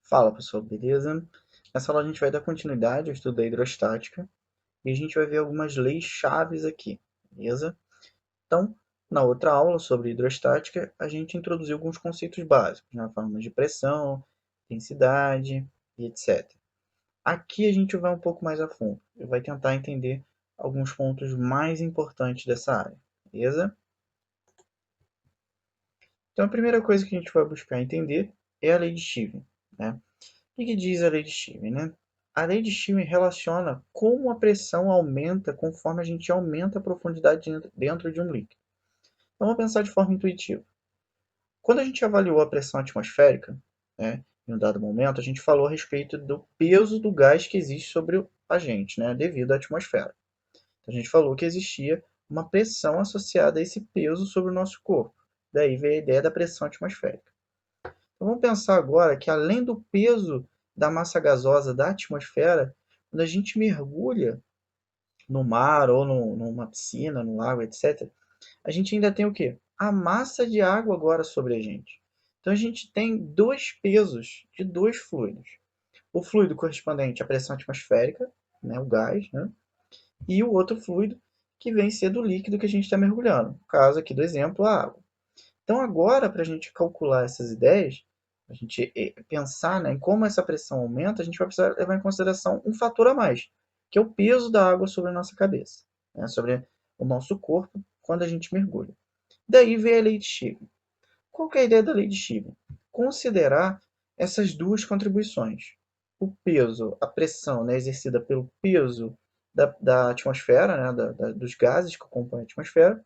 Fala pessoal, beleza? Nessa aula a gente vai dar continuidade ao estudo da hidrostática e a gente vai ver algumas leis chaves aqui, beleza? Então, na outra aula sobre hidrostática, a gente introduziu alguns conceitos básicos, na forma de pressão, densidade e etc. Aqui a gente vai um pouco mais a fundo e vai tentar entender alguns pontos mais importantes dessa área, beleza? Então, a primeira coisa que a gente vai buscar entender é a lei de Stevens, né? O que diz a lei de Stevens, né? A lei de Stevens relaciona como a pressão aumenta conforme a gente aumenta a profundidade dentro de um líquido. Então, vamos pensar de forma intuitiva. Quando a gente avaliou a pressão atmosférica, né, em um dado momento, a gente falou a respeito do peso do gás que existe sobre a gente, né, devido à atmosfera. Então, a gente falou que existia uma pressão associada a esse peso sobre o nosso corpo. Daí veio a ideia da pressão atmosférica. Então, vamos pensar agora que, além do peso da massa gasosa da atmosfera, quando a gente mergulha no mar ou numa piscina, no lago, etc., a gente ainda tem o quê? A massa de água agora sobre a gente. Então, a gente tem dois pesos de dois fluidos. O fluido correspondente à pressão atmosférica, né, o gás, né, e o outro fluido que vem ser do líquido que a gente está mergulhando. No caso aqui do exemplo, a água. Então, agora, para a gente calcular essas ideias, a gente pensar, né, em como essa pressão aumenta, a gente vai precisar levar em consideração um fator a mais, que é o peso da água sobre a nossa cabeça, né, sobre o nosso corpo quando a gente mergulha. Daí vem a lei de Stevens. Qual que é a ideia da lei de Stevens? Considerar essas duas contribuições. O peso, a pressão, né, exercida pelo peso da atmosfera, né, dos gases que compõem a atmosfera,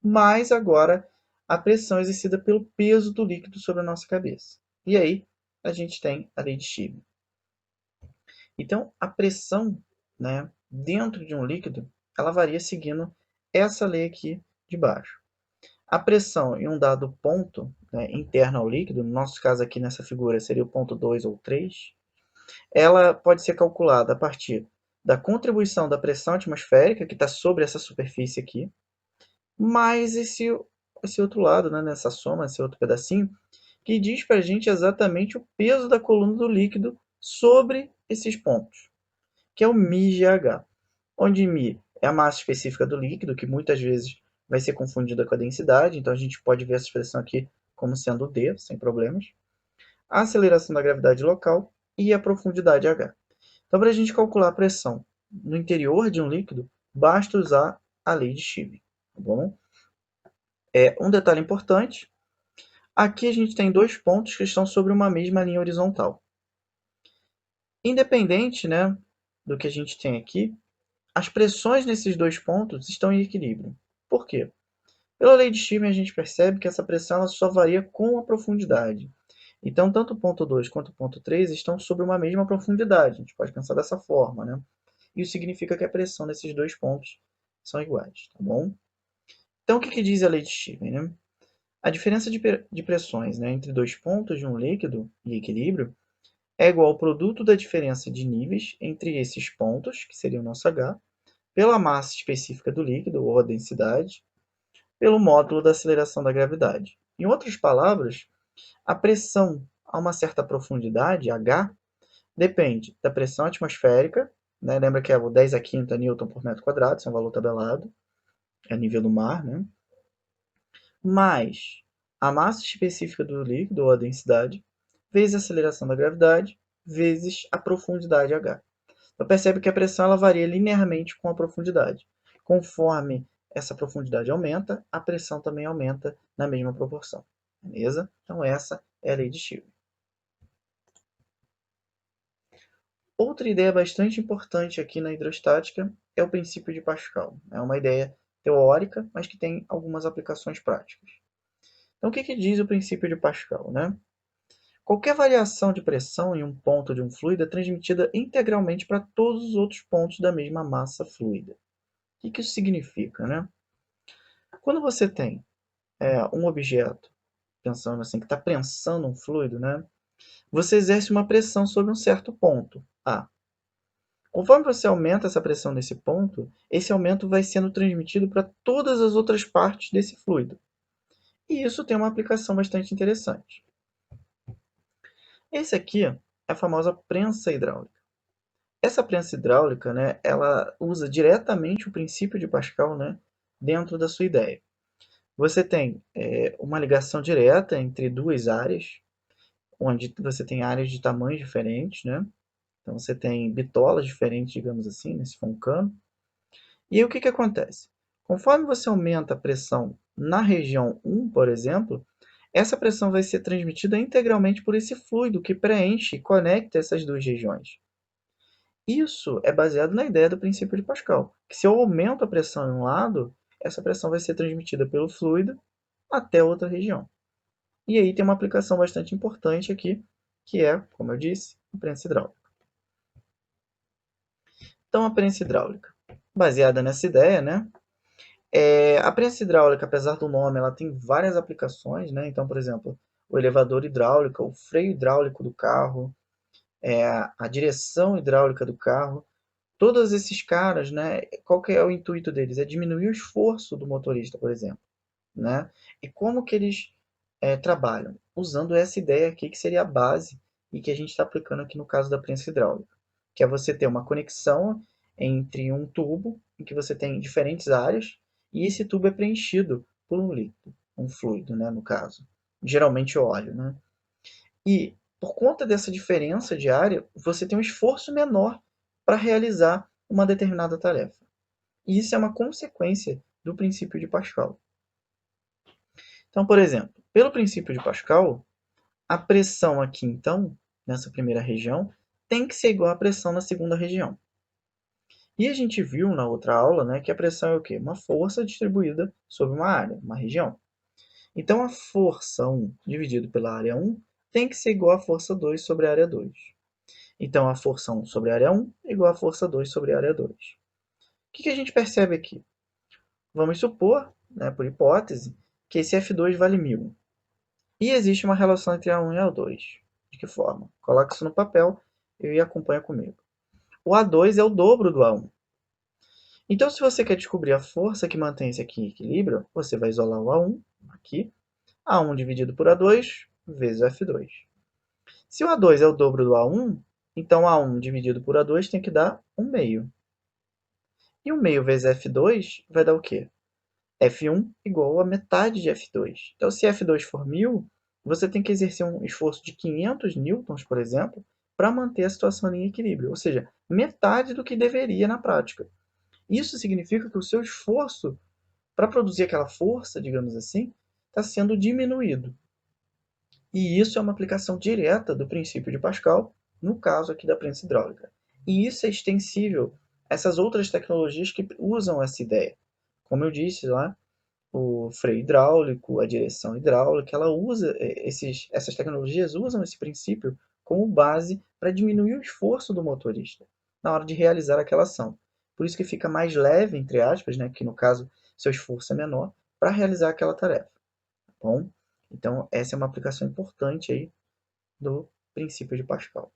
mais agora a pressão exercida pelo peso do líquido sobre a nossa cabeça. E aí a gente tem a lei de Stevens. Então, a pressão, né, dentro de um líquido, ela varia seguindo essa lei aqui de baixo. A pressão em um dado ponto, né, interno ao líquido, no nosso caso aqui nessa figura seria o ponto 2 ou 3, ela pode ser calculada a partir da contribuição da pressão atmosférica, que está sobre essa superfície aqui, mais esse outro lado, né, nessa soma, esse outro pedacinho, que diz para a gente exatamente o peso da coluna do líquido sobre esses pontos, que é o μgh, onde μ é a massa específica do líquido, que muitas vezes vai ser confundida com a densidade, então a gente pode ver essa expressão aqui como sendo D, sem problemas, a aceleração da gravidade local e a profundidade h. Então, para a gente calcular a pressão no interior de um líquido, basta usar a lei de Stevens, tá bom? Um detalhe importante, aqui a gente tem dois pontos que estão sobre uma mesma linha horizontal. Independente, né, do que a gente tem aqui, as pressões nesses dois pontos estão em equilíbrio. Por quê? Pela lei de Stevens, a gente percebe que essa pressão ela só varia com a profundidade. Então, tanto o ponto 2 quanto o ponto 3 estão sobre uma mesma profundidade. A gente pode pensar dessa forma, né? Isso significa que a pressão nesses dois pontos são iguais, tá bom? Então, o que diz a lei de Stevens, né? A diferença de pressões, né, entre dois pontos de um líquido em equilíbrio é igual ao produto da diferença de níveis entre esses pontos, que seria o nosso H, pela massa específica do líquido, ou a densidade, pelo módulo da aceleração da gravidade. Em outras palavras, a pressão a uma certa profundidade, H, depende da pressão atmosférica, né? Lembra que é o 10 a quinta newton por metro quadrado, isso é um valor tabelado, é nível do mar, né? Mais a massa específica do líquido, ou a densidade, vezes a aceleração da gravidade, vezes a profundidade h. Então percebe que a pressão ela varia linearmente com a profundidade. Conforme essa profundidade aumenta, a pressão também aumenta na mesma proporção. Beleza? Então essa é a lei de Stevens. Outra ideia bastante importante aqui na hidrostática é o princípio de Pascal. É uma ideia teórica, mas que tem algumas aplicações práticas. Então, o que diz o princípio de Pascal, né? Qualquer variação de pressão em um ponto de um fluido é transmitida integralmente para todos os outros pontos da mesma massa fluida. O que isso significa, né? Quando você tem um objeto, pensando assim, que está prensando um fluido, né? Você exerce uma pressão sobre um certo ponto, A. Conforme você aumenta essa pressão nesse ponto, esse aumento vai sendo transmitido para todas as outras partes desse fluido. E isso tem uma aplicação bastante interessante. Esse aqui é a famosa prensa hidráulica. Essa prensa hidráulica, né, ela usa diretamente o princípio de Pascal, né, dentro da sua ideia. Você tem uma ligação direta entre duas áreas, onde você tem áreas de tamanhos diferentes, né? Então você tem bitolas diferentes, digamos assim, né, se for um cano. E aí o que que acontece? Conforme você aumenta a pressão na região 1, por exemplo, essa pressão vai ser transmitida integralmente por esse fluido que preenche e conecta essas duas regiões. Isso é baseado na ideia do princípio de Pascal, que se eu aumento a pressão em um lado, essa pressão vai ser transmitida pelo fluido até outra região. E aí tem uma aplicação bastante importante aqui, que é, como eu disse, a prensa hidráulica. Então, a prensa hidráulica, baseada nessa ideia, né? A prensa hidráulica, apesar do nome, ela tem várias aplicações, né? Então, por exemplo, o elevador hidráulico, o freio hidráulico do carro, a direção hidráulica do carro, todos esses caras, né? Qual que é o intuito deles? É diminuir o esforço do motorista, por exemplo, né? E como que eles trabalham? Usando essa ideia aqui que seria a base e que a gente está aplicando aqui no caso da prensa hidráulica, que é você ter uma conexão entre um tubo em que você tem diferentes áreas e esse tubo é preenchido por um líquido, um fluido, né, no caso, geralmente óleo, né? E por conta dessa diferença de área, você tem um esforço menor para realizar uma determinada tarefa. E isso é uma consequência do princípio de Pascal. Então, por exemplo, pelo princípio de Pascal, a pressão aqui, então, nessa primeira região, tem que ser igual à pressão na segunda região. E a gente viu na outra aula, né, que a pressão é o quê? Uma força distribuída sobre uma área, uma região. Então, a força 1 dividido pela área 1 tem que ser igual à força 2 sobre a área 2. Então, a força 1 sobre a área 1 é igual à força 2 sobre a área 2. O que a gente percebe aqui? Vamos supor, né, por hipótese, que esse F2 vale 1000. E existe uma relação entre A1 e A2. De que forma? Coloque isso no papel e acompanha comigo. O A2 é o dobro do A1. Então, se você quer descobrir a força que mantém esse aqui em equilíbrio, você vai isolar o A1 aqui. A1 dividido por A2 vezes o F2. Se o A2 é o dobro do A1, então A1 dividido por A2 tem que dar 1 meio. E 1 meio vezes F2 vai dar o quê? F1 igual a metade de F2. Então, se F2 for 1000, você tem que exercer um esforço de 500 newtons, por exemplo, para manter a situação em equilíbrio, ou seja, metade do que deveria na prática. Isso significa que o seu esforço para produzir aquela força, digamos assim, está sendo diminuído. E isso é uma aplicação direta do princípio de Pascal, no caso aqui da prensa hidráulica. E isso é extensível a essas outras tecnologias que usam essa ideia. Como eu disse lá, o freio hidráulico, a direção hidráulica, ela usa essas tecnologias usam esse princípio como base para diminuir o esforço do motorista na hora de realizar aquela ação. Por isso que fica mais leve, entre aspas, né, que no caso seu esforço é menor, para realizar aquela tarefa. Tá bom? Então, essa é uma aplicação importante aí do princípio de Pascal.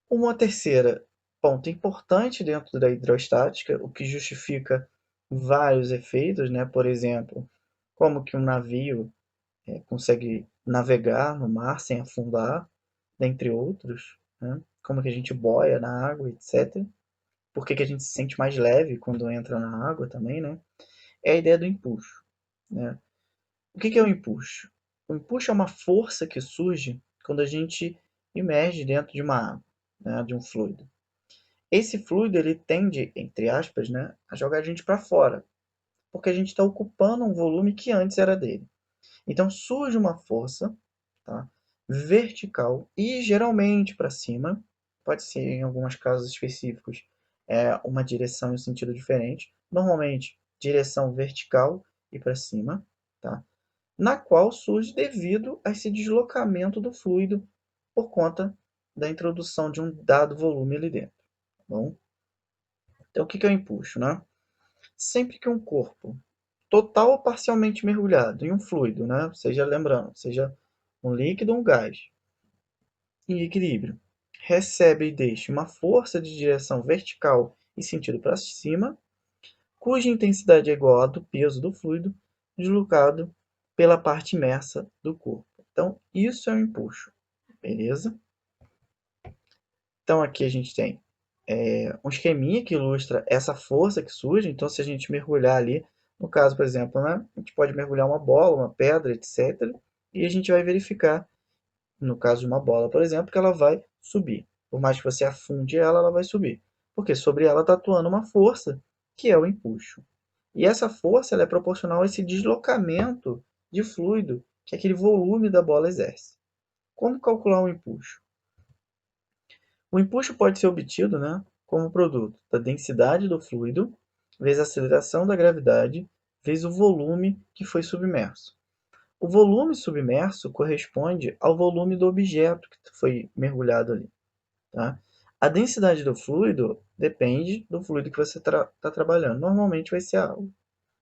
Uma terceira ponto importante dentro da hidrostática, o que justifica vários efeitos, né? Por exemplo, como que um navio consegue navegar no mar sem afundar, dentre outros, né? Como que a gente boia na água, etc. Por que a gente se sente mais leve quando entra na água também, né? É a ideia do empuxo, né? O que é o empuxo? O empuxo é uma força que surge quando a gente imerge dentro de uma água, né? De um fluido. Esse fluido ele tende, entre aspas, né, a jogar a gente para fora, porque a gente está ocupando um volume que antes era dele. Então surge uma força, tá, vertical e geralmente para cima, pode ser em alguns casos específicos uma direção e um sentido diferente, normalmente direção vertical e para cima, tá, na qual surge devido a esse deslocamento do fluido por conta da introdução de um dado volume ali dentro. Tá bom? Então, o que é o empuxo, né? Sempre que um corpo, total ou parcialmente mergulhado em um fluido, né? Seja, lembrando, seja um líquido ou um gás, em equilíbrio, recebe e deixa uma força de direção vertical e sentido para cima, cuja intensidade é igual à do peso do fluido deslocado pela parte imersa do corpo. Então, isso é um empuxo, beleza? Então, aqui a gente tem um esqueminha que ilustra essa força que surge. Então, se a gente mergulhar ali, no caso, por exemplo, né, a gente pode mergulhar uma bola, uma pedra, etc. E a gente vai verificar, no caso de uma bola, por exemplo, que ela vai subir. Por mais que você afunde ela, ela vai subir. Porque sobre ela está atuando uma força, que é o empuxo. E essa força ela é proporcional a esse deslocamento de fluido que aquele volume da bola exerce. Como calcular o empuxo? O empuxo pode ser obtido, né, como produto da densidade do fluido vezes a aceleração da gravidade vezes o volume que foi submerso. O volume submerso corresponde ao volume do objeto que foi mergulhado ali. Tá? A densidade do fluido depende do fluido que você está trabalhando. Normalmente vai ser a água.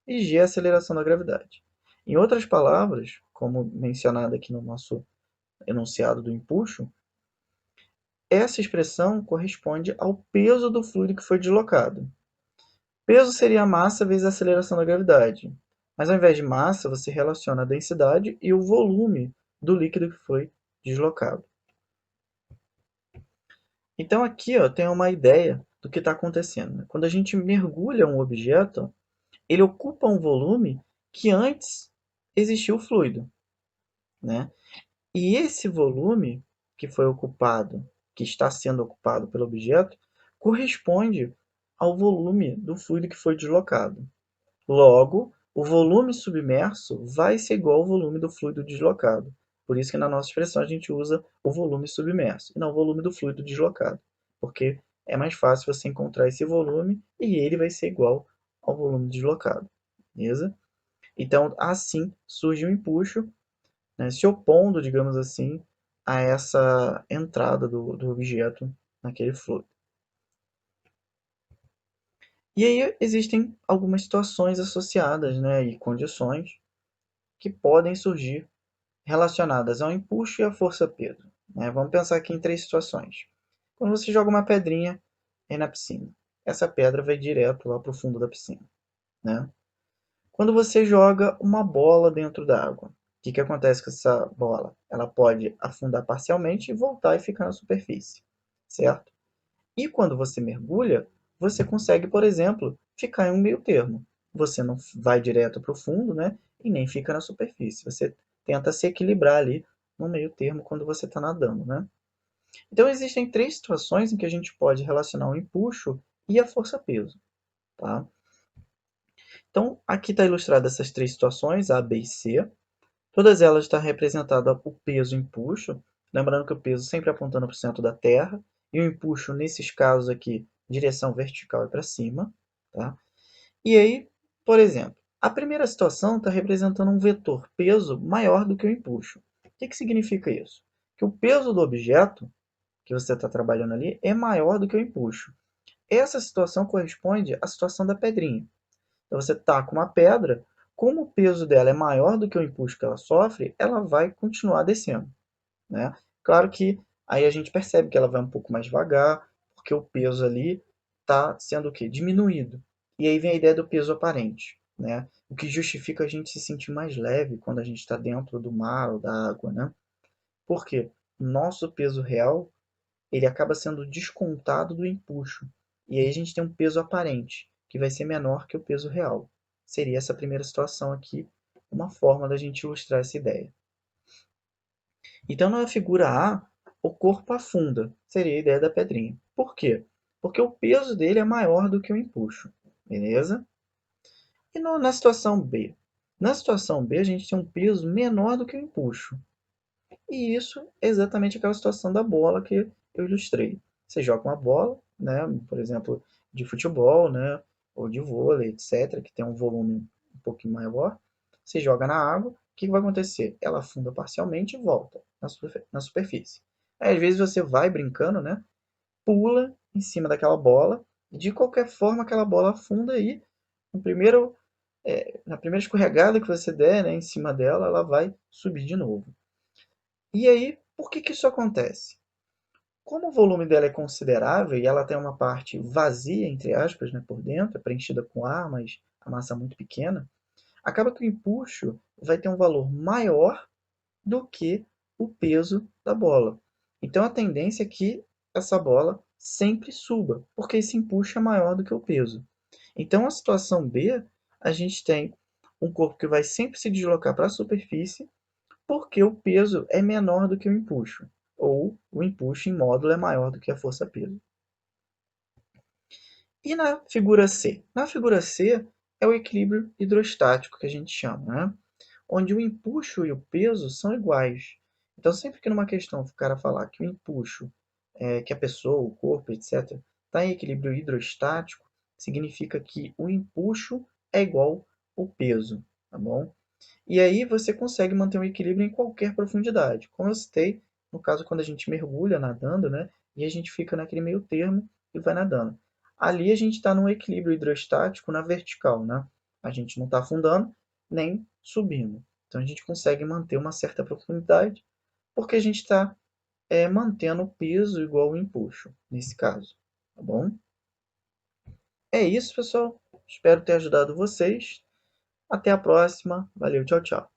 E g é a aceleração da gravidade. Em outras palavras, como mencionado aqui no nosso enunciado do empuxo, essa expressão corresponde ao peso do fluido que foi deslocado. Peso seria a massa vezes a aceleração da gravidade. Mas ao invés de massa, você relaciona a densidade e o volume do líquido que foi deslocado. Então aqui tem uma ideia do que está acontecendo. Quando a gente mergulha um objeto, ele ocupa um volume que antes existiu o fluido. Né? E esse volume que foi ocupado, que está sendo ocupado pelo objeto, corresponde ao volume do fluido que foi deslocado. Logo, o volume submerso vai ser igual ao volume do fluido deslocado. Por isso que na nossa expressão a gente usa o volume submerso, e não o volume do fluido deslocado. Porque é mais fácil você encontrar esse volume e ele vai ser igual ao volume deslocado. Beleza? Então, assim surge o empuxo, né, se opondo, digamos assim, a essa entrada do objeto naquele fluido. E aí existem algumas situações associadas, né, e condições que podem surgir relacionadas ao empuxo e à força-peso. Né? Vamos pensar aqui em três situações. Quando você joga uma pedrinha na piscina, essa pedra vai direto lá para o fundo da piscina. Né? Quando você joga uma bola dentro da água, o que acontece com essa bola? Ela pode afundar parcialmente e voltar e ficar na superfície, certo? E quando você mergulha, você consegue, por exemplo, ficar em um meio termo. Você não vai direto para o fundo, né? E nem fica na superfície. Você tenta se equilibrar ali no meio termo quando você está nadando, né? Então existem três situações em que a gente pode relacionar o empuxo e a força-peso, tá? Então aqui está ilustrado essas três situações, A, B e C. Todas elas estão representadas o peso e o empuxo, lembrando que o peso sempre apontando para o centro da Terra, e o empuxo, nesses casos aqui, direção vertical e para cima. Tá? E aí, por exemplo, a primeira situação está representando um vetor peso maior do que o empuxo. O que significa isso? Que o peso do objeto que você está trabalhando ali é maior do que o empuxo. Essa situação corresponde à situação da pedrinha. Então você taca uma pedra, como o peso dela é maior do que o impulso que ela sofre, ela vai continuar descendo. Né? Claro que aí a gente percebe que ela vai um pouco mais devagar, porque o peso ali está sendo o quê? Diminuído. E aí vem a ideia do peso aparente. Né? O que justifica a gente se sentir mais leve quando a gente está dentro do mar ou da água. Né? Por quê? Nosso peso real ele acaba sendo descontado do empuxo. E aí a gente tem um peso aparente, que vai ser menor que o peso real. Seria essa primeira situação aqui, uma forma da gente ilustrar essa ideia. Então, na figura A, o corpo afunda, seria a ideia da pedrinha. Por quê? Porque o peso dele é maior do que o empuxo, beleza? E na situação B? Na situação B, a gente tem um peso menor do que o empuxo. E isso é exatamente aquela situação da bola que eu ilustrei. Você joga uma bola, né, por exemplo, de futebol, né, ou de vôlei, etc., que tem um volume um pouquinho maior. Você joga na água, o que vai acontecer? Ela afunda parcialmente e volta na superfície. Aí, às vezes você vai brincando, né, pula em cima daquela bola, e de qualquer forma aquela bola afunda aí. No primeiro, na primeira escorregada que você der, né, em cima dela, ela vai subir de novo. E aí, por que isso acontece? Como o volume dela é considerável e ela tem uma parte vazia, entre aspas, né, por dentro, é preenchida com ar, mas a massa é muito pequena, acaba que o empuxo vai ter um valor maior do que o peso da bola. Então, a tendência é que essa bola sempre suba, porque esse empuxo é maior do que o peso. Então, a situação B, a gente tem um corpo que vai sempre se deslocar para a superfície, porque o peso é menor do que o empuxo, ou o empuxo em módulo é maior do que a força-peso. E na figura C? Na figura C é o equilíbrio hidrostático que a gente chama, né? Onde o empuxo e o peso são iguais. Então, sempre que numa questão o cara falar que o empuxo, que a pessoa, o corpo, etc., está em equilíbrio hidrostático, significa que o empuxo é igual ao peso, tá bom? E aí você consegue manter um equilíbrio em qualquer profundidade. Como eu citei, no caso quando a gente mergulha nadando, né? E a gente fica naquele meio termo e vai nadando. Ali a gente está num equilíbrio hidrostático na vertical, né? A gente não está afundando nem subindo. Então a gente consegue manter uma certa profundidade porque a gente está mantendo o peso igual ao empuxo, nesse caso. Tá bom? É isso, pessoal. Espero ter ajudado vocês. Até a próxima. Valeu, tchau, tchau.